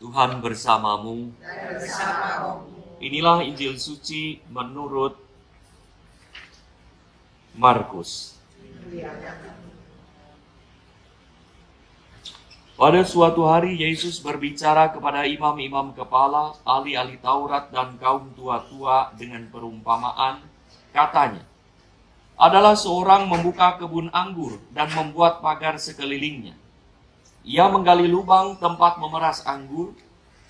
Tuhan bersamamu. Dan bersamamu. Inilah Injil suci menurut Markus. Pada suatu hari Yesus berbicara kepada imam-imam kepala, ahli-ahli Taurat dan kaum tua-tua dengan perumpamaan. Katanya, adalah seorang membuka kebun anggur dan membuat pagar sekelilingnya. Ia menggali lubang tempat memeras anggur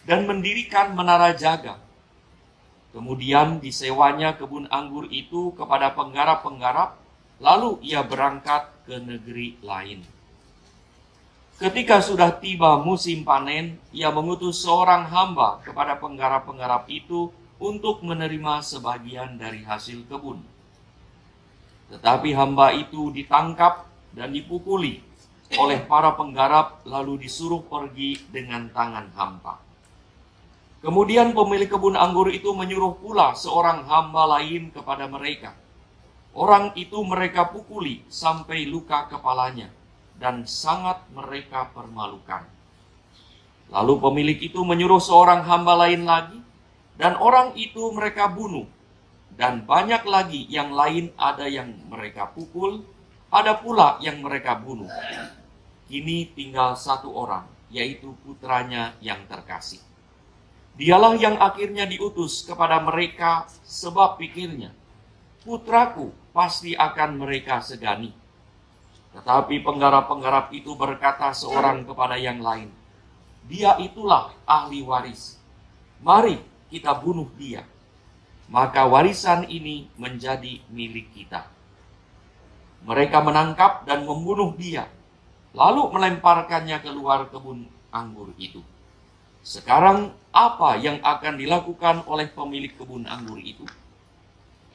dan mendirikan menara jaga. Kemudian disewanya kebun anggur itu kepada penggarap-penggarap, lalu ia berangkat ke negeri lain. Ketika sudah tiba musim panen, ia mengutus seorang hamba kepada penggarap-penggarap itu untuk menerima sebagian dari hasil kebun. Tetapi hamba itu ditangkap dan dipukuli oleh para penggarap, lalu disuruh pergi dengan tangan hampa. Kemudian pemilik kebun anggur itu menyuruh pula seorang hamba lain kepada mereka. Orang itu mereka pukuli sampai luka kepalanya, dan sangat mereka permalukan. Lalu pemilik itu menyuruh seorang hamba lain lagi, dan orang itu mereka bunuh. Dan banyak lagi yang lain, ada yang mereka pukul, ada pula yang mereka bunuh. Kini tinggal satu orang, yaitu putranya yang terkasih. Dialah yang akhirnya diutus kepada mereka, sebab pikirnya, putraku pasti akan mereka segani. Tetapi penggarap-penggarap itu berkata seorang kepada yang lain, dia itulah ahli waris. Mari kita bunuh dia, maka warisan ini menjadi milik kita. Mereka menangkap dan membunuh dia, lalu melemparkannya keluar kebun anggur itu. Sekarang apa yang akan dilakukan oleh pemilik kebun anggur itu?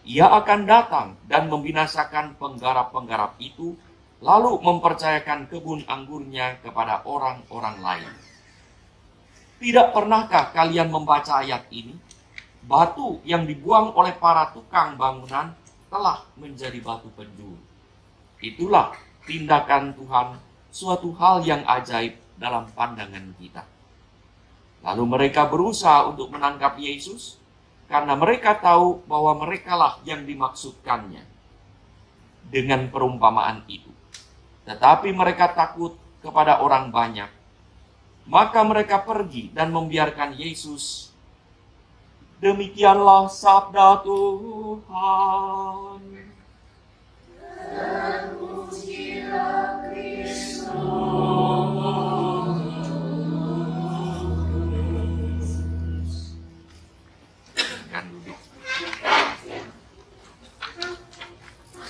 Ia akan datang dan membinasakan penggarap-penggarap itu, lalu mempercayakan kebun anggurnya kepada orang-orang lain. Tidak pernahkah kalian membaca ayat ini? Batu yang dibuang oleh para tukang bangunan telah menjadi batu penjuru. Itulah tindakan Tuhan, suatu hal yang ajaib dalam pandangan kita. Lalu mereka berusaha untuk menangkap Yesus, karena mereka tahu bahwa merekalah yang dimaksudkannya dengan perumpamaan itu. Tetapi mereka takut kepada orang banyak. Maka mereka pergi dan membiarkan Yesus. Demikianlah sabda Tuhan. Terpujilah Kristus.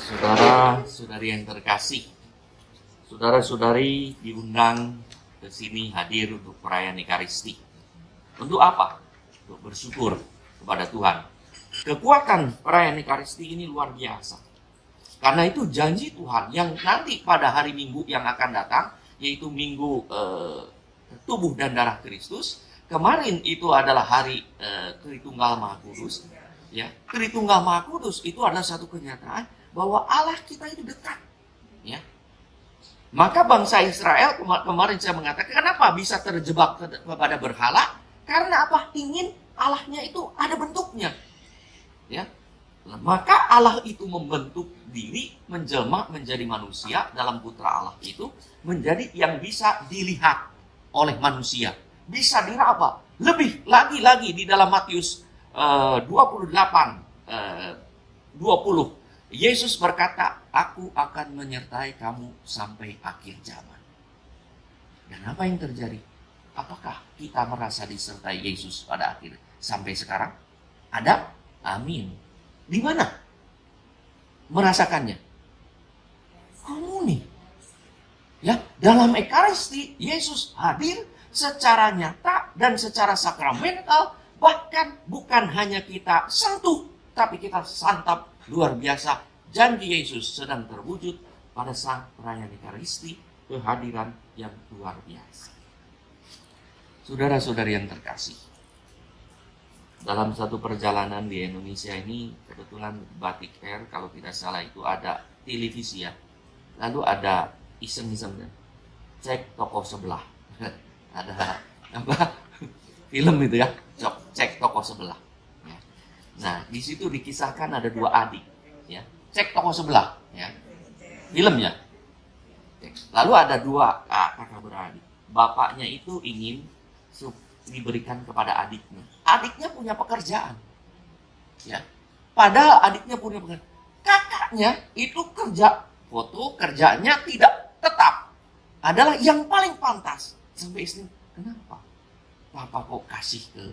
Saudara-saudari yang terkasih, saudara-saudari diundang ke sini hadir untuk perayaan Ekaristi. Untuk apa? Untuk bersyukur kepada Tuhan. Kekuatan perayaan Ekaristi ini luar biasa. Karena itu janji Tuhan yang nanti pada hari Minggu yang akan datang, yaitu Minggu tubuh dan darah Kristus. Kemarin itu adalah hari Tritunggal Maha Kudus. Ya, Tritunggal Maha Kudus itu adalah satu kenyataan bahwa Allah kita itu dekat. Ya. Maka bangsa Israel kemarin saya mengatakan kenapa bisa terjebak kepada berhala? Karena apa? Ingin Allahnya itu ada bentuknya. Ya. Maka Allah itu membentuk diri, menjelma menjadi manusia dalam putra Allah itu menjadi yang bisa dilihat oleh manusia, bisa diraba. Lebih lagi di dalam Matius 28:20 Yesus berkata, aku akan menyertai kamu sampai akhir zaman. Dan apa yang terjadi? Apakah kita merasa disertai Yesus pada akhir sampai sekarang? Ada? Amin. Di mana merasakannya? Kamu nih. Ya, dalam Ekaristi Yesus hadir secara nyata dan secara sakramental, bahkan bukan hanya kita sentuh, tapi kita santap. Luar biasa, janji Yesus sedang terwujud pada saat perayaan Ekaristi, kehadiran yang luar biasa. Saudara-saudari yang terkasih, dalam satu perjalanan di Indonesia ini, kebetulan Batik Air, kalau tidak salah itu ada televisi ya, lalu ada iseng-isengnya, cek toko sebelah, ada apa? film itu ya, cek toko sebelah. Ya. Nah, di situ dikisahkan ada dua adik, ya, cek toko sebelah, ya, film ya. Lalu ada dua kakak beradik. Bapaknya itu ingin diberikan kepada adiknya. Adiknya punya pekerjaan, ya. Padahal adiknya punya pekerjaan. Kakaknya itu kerjanya tidak tetap. Adalah yang paling pantas. Sampai istri, kenapa Papa kok kasih ke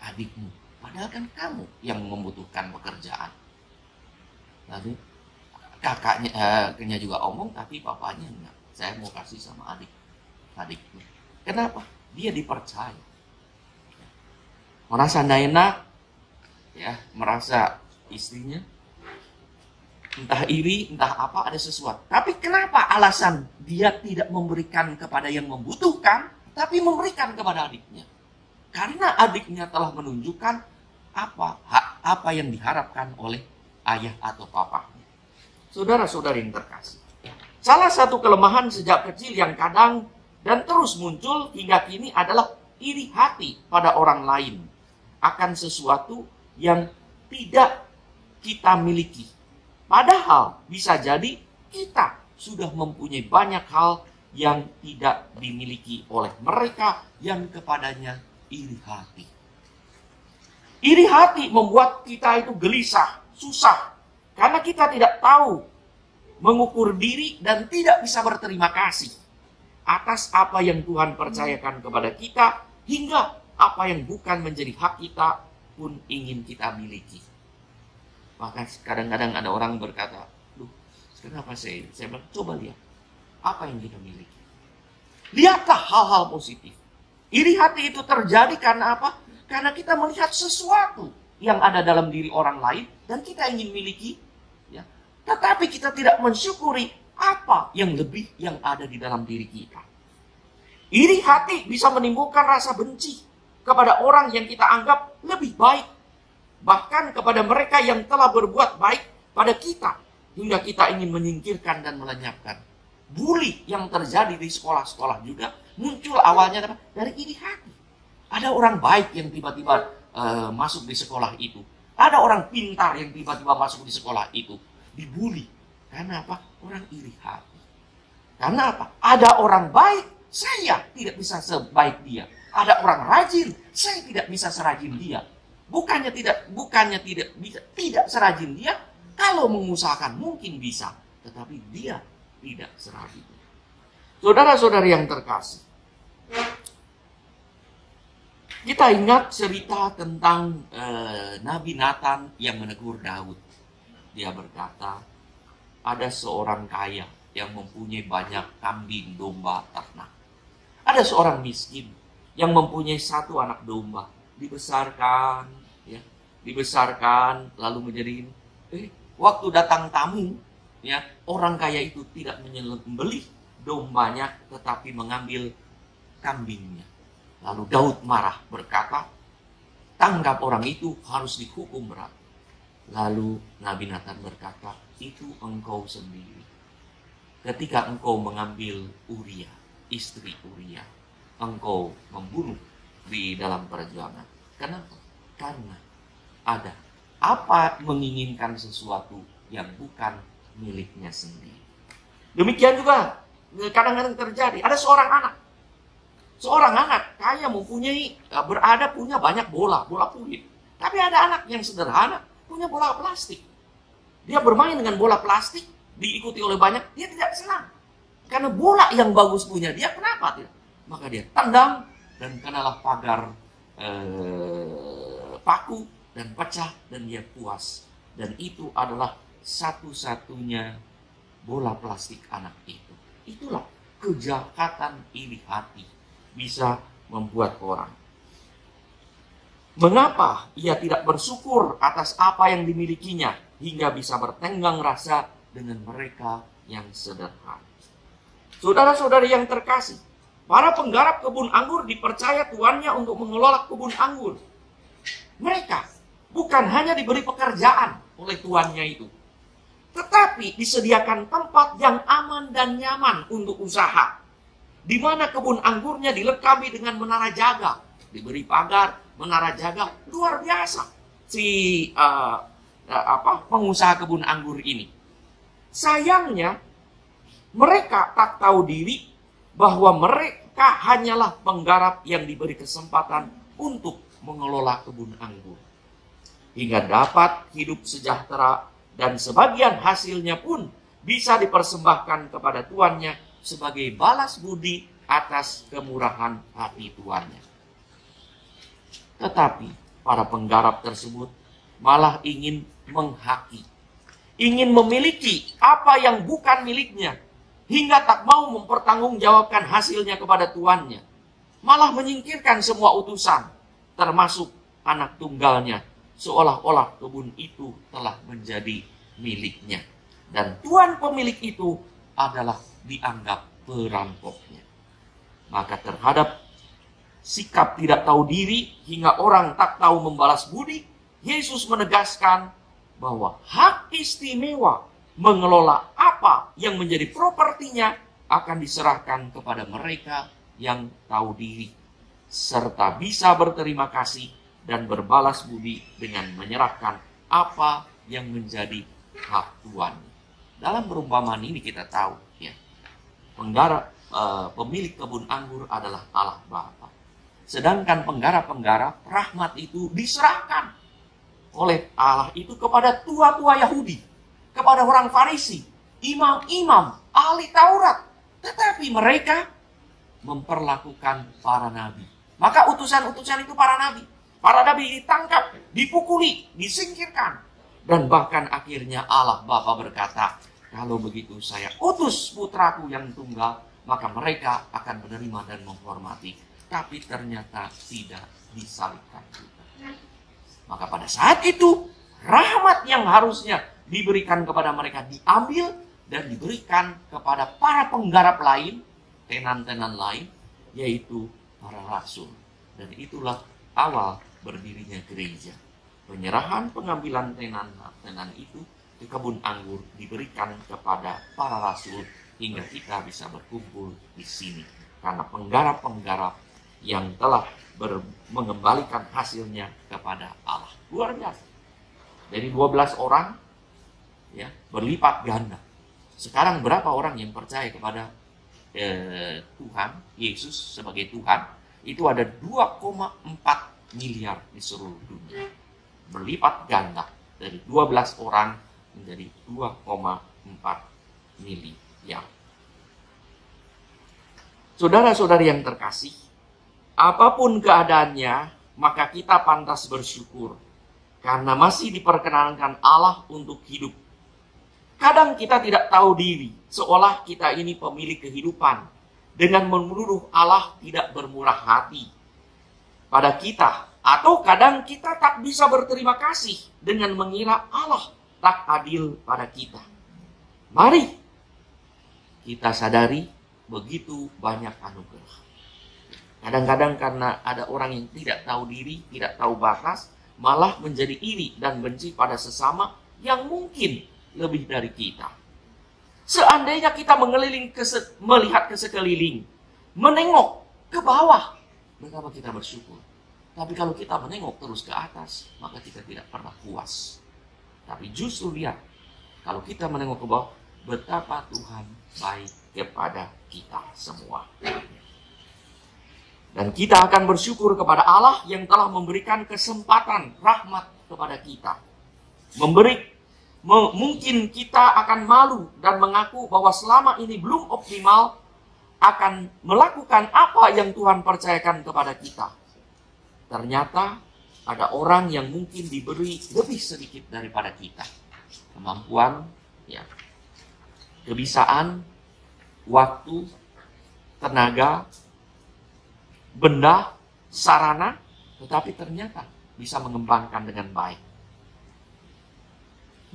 adikmu? Padahal kan kamu yang membutuhkan pekerjaan. Lalu kakaknya juga omong, tapi papanya enggak. Saya mau kasih sama adikku. Kenapa? Dia dipercaya. Merasa tidak enak, ya, merasa istrinya entah iri, entah apa, ada sesuatu. Tapi kenapa alasan dia tidak memberikan kepada yang membutuhkan, tapi memberikan kepada adiknya? Karena adiknya telah menunjukkan apa yang diharapkan oleh ayah atau papanya. Saudara-saudari yang terkasih, salah satu kelemahan sejak kecil yang kadang dan terus muncul hingga kini adalah iri hati pada orang lain akan sesuatu yang tidak kita miliki. Padahal bisa jadi kita sudah mempunyai banyak hal yang tidak dimiliki oleh mereka yang kepadanya iri hati. Iri hati membuat kita itu gelisah, susah, karena kita tidak tahu mengukur diri dan tidak bisa berterima kasih atas apa yang Tuhan percayakan kepada kita, hingga apa yang bukan menjadi hak kita pun ingin kita miliki. Maka kadang-kadang ada orang berkata, "Duh, kenapa saya bilang, coba lihat apa yang kita miliki. Lihatlah hal-hal positif." Iri hati itu terjadi karena apa? Karena kita melihat sesuatu yang ada dalam diri orang lain dan kita ingin miliki, ya. Tetapi kita tidak mensyukuri apa yang lebih yang ada di dalam diri kita. Iri hati bisa menimbulkan rasa benci kepada orang yang kita anggap lebih baik, bahkan kepada mereka yang telah berbuat baik pada kita, hingga kita ingin menyingkirkan dan melenyapkan. Bully yang terjadi di sekolah-sekolah juga muncul awalnya dari iri hati. Ada orang baik yang tiba-tiba masuk di sekolah itu. Ada orang pintar yang tiba-tiba masuk di sekolah itu. Dibully. Karena apa? Orang iri hati. Karena apa? Ada orang baik, saya tidak bisa sebaik dia. Ada orang rajin, saya tidak bisa serajin dia. Bukannya tidak serajin dia, kalau mengusahakan mungkin bisa, tetapi dia tidak serajin. Saudara-saudari yang terkasih, kita ingat cerita tentang Nabi Nathan yang menegur Daud. Dia berkata, ada seorang kaya yang mempunyai banyak kambing, domba, ternak. Ada seorang miskin yang mempunyai satu anak domba, dibesarkan, ya, dibesarkan lalu menjadi waktu datang tamu, ya, orang kaya itu tidak menyembelih dombanya tetapi mengambil kambingnya. Lalu Daud marah berkata, tangkap orang itu, harus dihukum berat. Lalu Nabi Nathan berkata, itu engkau sendiri. Ketika engkau mengambil Uria, istri Uria, engkau membunuh di dalam perjuangan. Kenapa? Karena ada apa menginginkan sesuatu yang bukan miliknya sendiri. Demikian juga kadang-kadang terjadi. Ada seorang anak kaya mempunyai, punya banyak bola kulit. Tapi ada anak yang sederhana punya bola plastik. Dia bermain dengan bola plastik, diikuti oleh banyak, dia tidak senang. Karena bola yang bagus punya dia, kenapa tidak? Maka dia tendang dan kenalah pagar paku dan pecah dan dia puas. Dan itu adalah satu-satunya bola plastik anak itu. Itulah kejahatan iri hati bisa membuat orang. Mengapa ia tidak bersyukur atas apa yang dimilikinya hingga bisa bertenggang rasa dengan mereka yang sederhana? Saudara-saudari yang terkasih, para penggarap kebun anggur dipercaya tuannya untuk mengelola kebun anggur. Mereka bukan hanya diberi pekerjaan oleh tuannya itu, tetapi disediakan tempat yang aman dan nyaman untuk usaha, di mana kebun anggurnya dilengkapi dengan menara jaga diberi pagar, menara jaga, luar biasa si pengusaha kebun anggur ini. Sayangnya mereka tak tahu diri bahwa mereka hanyalah penggarap yang diberi kesempatan untuk mengelola kebun anggur hingga dapat hidup sejahtera, dan sebagian hasilnya pun bisa dipersembahkan kepada tuannya sebagai balas budi atas kemurahan hati tuannya. Tetapi para penggarap tersebut malah ingin menghaki, ingin memiliki apa yang bukan miliknya, hingga tak mau mempertanggungjawabkan hasilnya kepada tuannya, malah menyingkirkan semua utusan, termasuk anak tunggalnya, seolah-olah kebun itu telah menjadi miliknya. Dan tuan pemilik itu adalah dianggap perampoknya. Maka terhadap sikap tidak tahu diri hingga orang tak tahu membalas budi, Yesus menegaskan bahwa hak istimewa mengelola apa yang menjadi propertinya akan diserahkan kepada mereka yang tahu diri, serta bisa berterima kasih dan berbalas budi dengan menyerahkan apa yang menjadi hak Tuhan. Dalam perumpamaan ini kita tahu, ya, pemilik kebun anggur adalah Allah Bapa. Sedangkan penggarap-penggarap rahmat itu diserahkan oleh Allah itu kepada tua-tua Yahudi, kepada orang Farisi, imam-imam, ahli Taurat. Tetapi mereka memperlakukan para nabi. Maka utusan-utusan itu para nabi. Para nabi ditangkap, dipukuli, disingkirkan. Dan bahkan akhirnya Allah Bapa berkata, kalau begitu saya utus putraku yang tunggal, maka mereka akan menerima dan menghormati. Tapi ternyata tidak disalibkan juga. Maka pada saat itu, rahmat yang harusnya diberikan kepada mereka diambil dan diberikan kepada para penggarap lain, tenan-tenan lain, yaitu para rasul. Dan itulah awal berdirinya gereja. Penyerahan pengambilan tenan itu di kebun anggur diberikan kepada para rasul hingga kita bisa berkumpul di sini. Karena penggarap-penggarap yang telah mengembalikan hasilnya kepada Allah. Luar biasa. Dari 12 orang, ya, berlipat ganda. Sekarang berapa orang yang percaya kepada Tuhan, Yesus sebagai Tuhan? Itu ada 2,4 miliar di seluruh dunia. Berlipat ganda dari 12 orang menjadi 2,4 miliar. Saudara-saudari yang terkasih, apapun keadaannya, maka kita pantas bersyukur karena masih diperkenankan Allah untuk hidup. Kadang kita tidak tahu diri, seolah kita ini pemilik kehidupan, dengan menuduh Allah tidak bermurah hati pada kita. Atau kadang kita tak bisa berterima kasih dengan mengira Allah tak adil pada kita. Mari kita sadari begitu banyak anugerah. Kadang-kadang karena ada orang yang tidak tahu diri, tidak tahu batas, malah menjadi iri dan benci pada sesama yang mungkin lebih dari kita. Seandainya kita melihat ke sekeliling, menengok ke bawah, betapa kita bersyukur. Tapi kalau kita menengok terus ke atas, maka kita tidak pernah puas. Tapi justru lihat, kalau kita menengok ke bawah, betapa Tuhan baik kepada kita semua. Dan kita akan bersyukur kepada Allah yang telah memberikan kesempatan rahmat kepada kita. Mungkin kita akan malu dan mengaku bahwa selama ini belum optimal akan melakukan apa yang Tuhan percayakan kepada kita. Ternyata ada orang yang mungkin diberi lebih sedikit daripada kita. Kemampuan, ya, kebisaan, waktu, tenaga, benda, sarana, tetapi ternyata bisa mengembangkan dengan baik.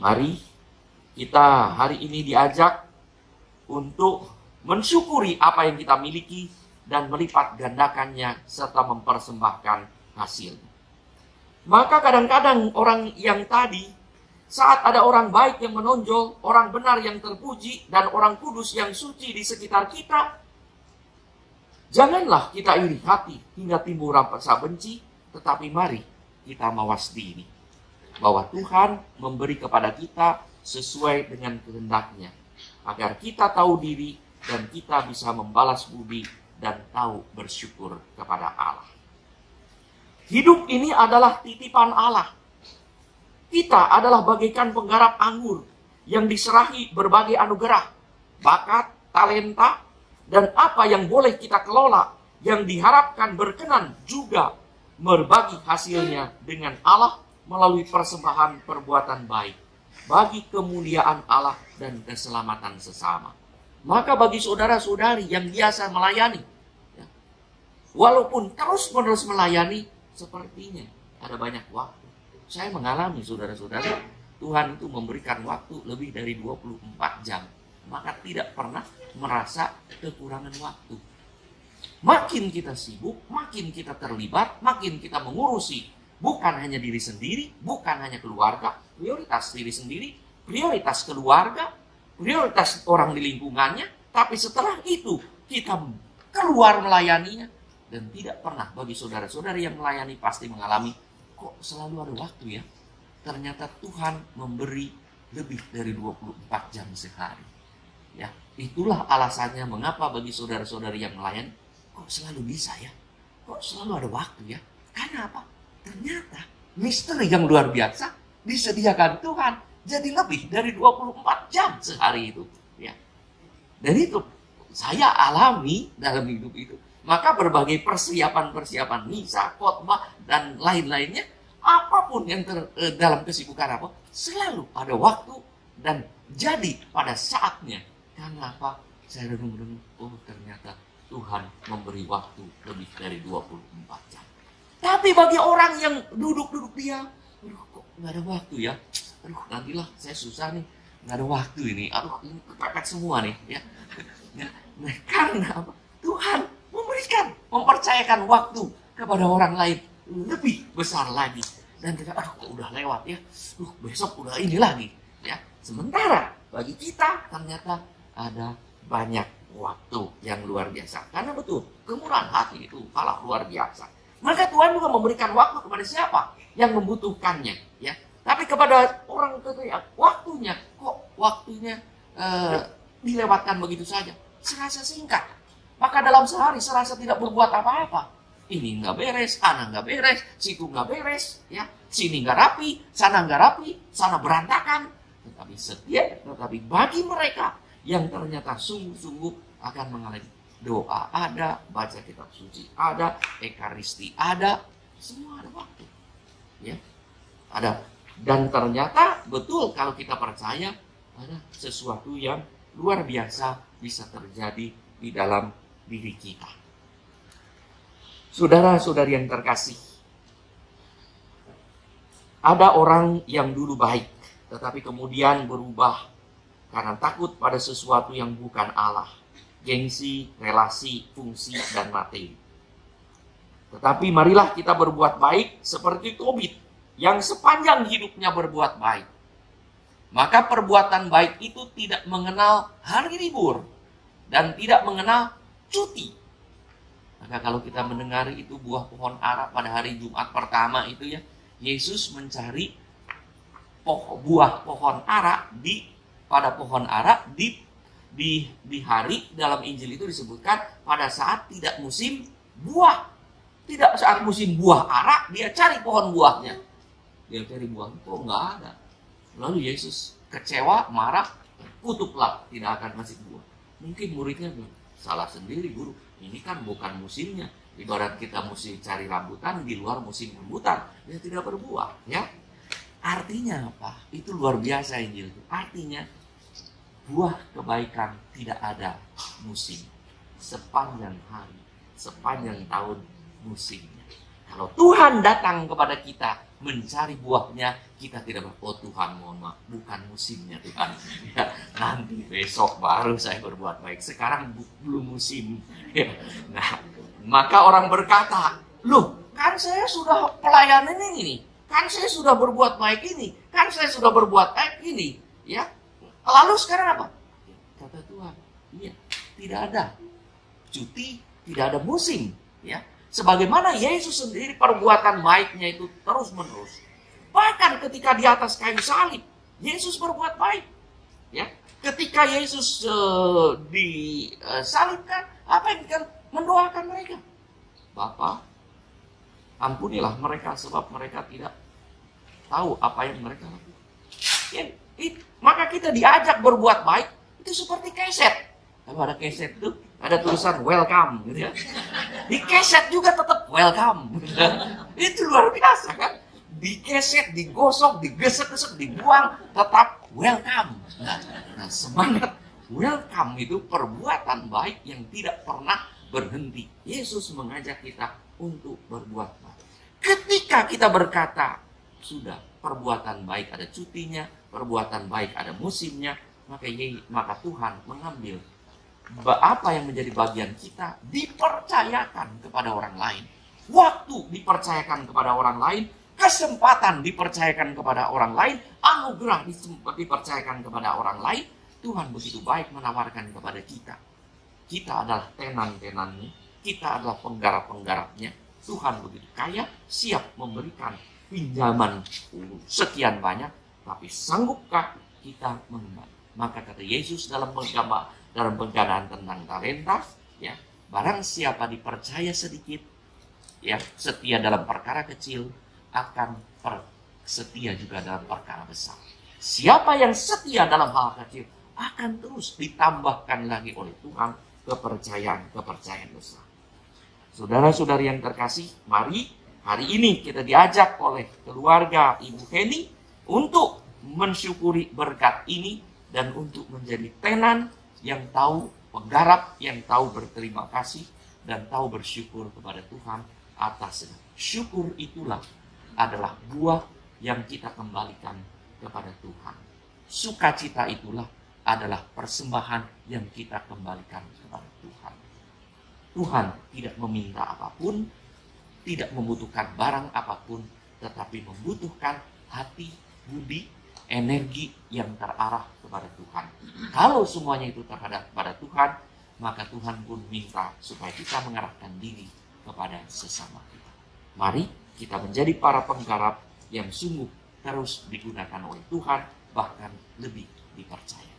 Mari kita hari ini diajak untuk mensyukuri apa yang kita miliki dan melipat gandakannya serta mempersembahkan hasilnya. Maka kadang-kadang orang yang tadi, saat ada orang baik yang menonjol, orang benar yang terpuji, dan orang kudus yang suci di sekitar kita, Janganlah kita iri hati hingga timbul rasa benci, tetapi mari kita mawas diri bahwa Tuhan memberi kepada kita sesuai dengan kehendak-Nya, agar kita tahu diri dan kita bisa membalas budi dan tahu bersyukur kepada Allah. Hidup ini adalah titipan Allah. Kita adalah bagaikan penggarap anggur yang diserahi berbagai anugerah, bakat, talenta, dan apa yang boleh kita kelola yang diharapkan berkenan juga berbagi hasilnya dengan Allah melalui persembahan perbuatan baik bagi kemuliaan Allah dan keselamatan sesama. Maka bagi saudara-saudari yang biasa melayani, ya, walaupun terus-menerus melayani, sepertinya ada banyak waktu. Saya mengalami, saudara-saudara, Tuhan itu memberikan waktu lebih dari 24 jam. Maka tidak pernah merasa kekurangan waktu. Makin kita sibuk, makin kita terlibat, makin kita mengurusi bukan hanya diri sendiri, bukan hanya keluarga, prioritas diri sendiri, prioritas keluarga, prioritas orang di lingkungannya, tapi setelah itu kita keluar melayaninya. Dan tidak pernah, bagi saudara-saudari yang melayani pasti mengalami, kok selalu ada waktu ya? Ternyata Tuhan memberi lebih dari 24 jam sehari. Ya, itulah alasannya mengapa bagi saudara-saudari yang melayani, kok selalu bisa ya? Kok selalu ada waktu ya? Karena apa? Ternyata misteri yang luar biasa disediakan Tuhan jadi lebih dari 24 jam sehari itu. Ya. Dan itu saya alami dalam hidup itu. Maka berbagai persiapan-persiapan misa, khotbah, dan lain-lainnya, apapun yang dalam kesibukan apa, selalu ada waktu dan jadi pada saatnya. Karena apa? Saya renung-renung, oh ternyata Tuhan memberi waktu lebih dari 24 jam. Tapi bagi orang yang duduk-duduk diam, aduh kok nggak ada waktu ya? Aduh nantilah saya susah nih, nggak ada waktu ini. Aduh ini kepepet semua nih ya. Nah, karena apa? Tuhan mempercayakan waktu kepada orang lain lebih besar lagi. Dan kita, aduh kok udah lewat ya, besok udah ini lagi ya. Sementara bagi kita ternyata ada banyak waktu yang luar biasa. Karena betul, kemurahan hati itu Allah luar biasa. Maka Tuhan juga memberikan waktu kepada siapa yang membutuhkannya ya. Tapi kepada orang ketiga, waktunya dilewatkan begitu saja. Serasa singkat. Maka dalam sehari serasa tidak berbuat apa-apa. Ini nggak beres, sana nggak beres, situ nggak beres, ya, sini nggak rapi, sana berantakan. Tetapi bagi mereka yang ternyata sungguh-sungguh akan mengalami doa ada, baca kitab suci ada, ekaristi ada, semua ada waktu, ya, ada. Dan ternyata betul kalau kita percaya ada sesuatu yang luar biasa bisa terjadi di dalam diri kita. Saudara-saudari yang terkasih, ada orang yang dulu baik, tetapi kemudian berubah karena takut pada sesuatu yang bukan Allah, gengsi, relasi, fungsi, dan materi. Tetapi marilah kita berbuat baik seperti Tobit yang sepanjang hidupnya berbuat baik. Maka perbuatan baik itu tidak mengenal hari libur dan tidak mengenal cuti. Maka kalau kita mendengar itu buah pohon ara pada hari Jumat pertama itu ya, Yesus mencari buah pohon ara pada pohon ara di hari dalam Injil itu disebutkan pada saat tidak musim buah. Tidak saat musim buah ara, dia cari pohon buahnya. Dia cari buahnya, kok nggak ada. Lalu Yesus kecewa, marah, kutuklah, tidak akan ngasih buah. Mungkin muridnya bilang, salah sendiri guru, ini kan bukan musimnya. Ibarat kita mesti cari rambutan di luar musim rambutan, dia tidak berbuah. Ya, artinya apa? Itu luar biasa Injil itu. Artinya buah kebaikan tidak ada musim. Sepanjang hari, sepanjang tahun musimnya. Kalau Tuhan datang kepada kita mencari buahnya, kita tidak oh Tuhan mohon maaf, bukan musimnya Tuhan. Ya, nanti besok baru saya berbuat baik. Sekarang belum musim. Ya. Nah, maka orang berkata, loh kan saya sudah pelayanan ini, kan saya sudah berbuat baik ini, kan saya sudah berbuat baik ini, ya. Lalu sekarang apa? Kata Tuhan, iya, tidak ada cuti, tidak ada musim, ya. Sebagaimana Yesus sendiri perbuatan baiknya itu terus-menerus. Bahkan ketika di atas kayu salib, Yesus berbuat baik, ya. Ketika Yesus disalibkan, apa yang dia mendoakan mereka? Bapa, ampunilah mereka sebab mereka tidak tahu apa yang mereka lakukan. Ya, maka kita diajak berbuat baik itu seperti keset. Kalau ada keset itu ada tulisan welcome, gitu ya. Di keset juga tetap welcome. Itu luar biasa kan? Di keset, digosok, digesek-gesek, dibuang, tetap welcome. Nah, semangat welcome itu perbuatan baik yang tidak pernah berhenti. Yesus mengajak kita untuk berbuat baik. Ketika kita berkata, sudah, perbuatan baik ada cutinya, perbuatan baik ada musimnya, maka Tuhan mengambil apa yang menjadi bagian kita, dipercayakan kepada orang lain. Waktu dipercayakan kepada orang lain, kesempatan dipercayakan kepada orang lain, anugerah dipercayakan kepada orang lain. Tuhan begitu baik menawarkan kepada kita. Kita adalah tenan-tenannya, kita adalah penggarap-penggarapnya. Tuhan begitu kaya, siap memberikan pinjaman sekian banyak, tapi sanggupkah kita mengembalikan? Maka kata Yesus dalam penggambaran tentang talenta, ya, barang siapa dipercaya sedikit, ya, setia dalam perkara kecil, akan setia juga dalam perkara besar. Siapa yang setia dalam hal kecil akan terus ditambahkan lagi oleh Tuhan kepercayaan besar. Saudara-saudari yang terkasih, mari hari ini kita diajak oleh keluarga Ibu Heni untuk mensyukuri berkat ini dan untuk menjadi tenan yang tahu penggarap, yang tahu berterima kasih dan tahu bersyukur kepada Tuhan atas segala. Syukur itulah adalah buah yang kita kembalikan kepada Tuhan. Sukacita itulah adalah persembahan yang kita kembalikan kepada Tuhan. Tuhan tidak meminta apapun, tidak membutuhkan barang apapun, tetapi membutuhkan hati, budi, energi yang terarah kepada Tuhan. Kalau semuanya itu terhadap kepada Tuhan, maka Tuhan pun minta supaya kita mengarahkan diri kepada sesama kita. Mari kita menjadi para penggarap yang sungguh terus digunakan oleh Tuhan, bahkan lebih dipercaya.